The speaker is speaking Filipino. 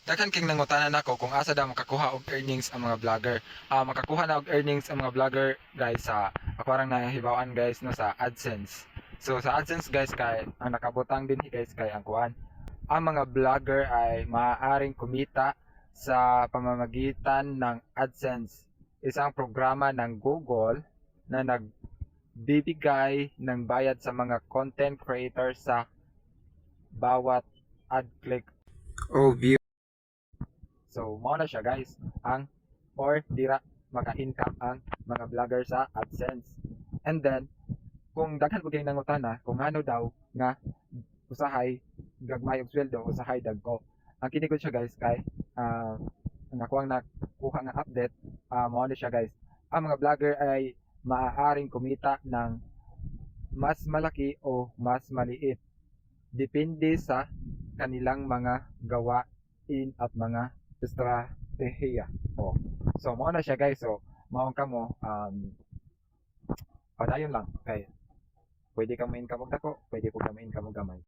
Daghan king nangutanan nako kung asa daw makakuha og earnings ang mga vlogger. Makakuha na og earnings ang mga vlogger guys sa ako parang nahibawan guys no sa AdSense. So sa AdSense guys kay ang nakabutang din guys kay ang kuan. Ang mga vlogger ay maaaring kumita sa pamamagitan ng AdSense, isang programa ng Google na nagbibigay ng bayad sa mga content creators sa bawat ad click o view. So, mao na siya guys, ang or dira maka-income ang mga vlogger sa AdSense. And then, kung daghan po kayo nangutana, kung ano daw nga usahay gagmay og sweldo, usahay dagko. Ang kini ko siya guys kay ang ako ang nakuha nga update, mao na siya guys. Ang mga vlogger ay maaaring kumita ng mas malaki o mas maliit. Depende sa kanilang mga gawain at mga estratehiya. Oh. So, mao na siya guys. So, mao ka mo padayon lang kay pwede kang ma-income og dako, pwede ko ka ma-income og gamay.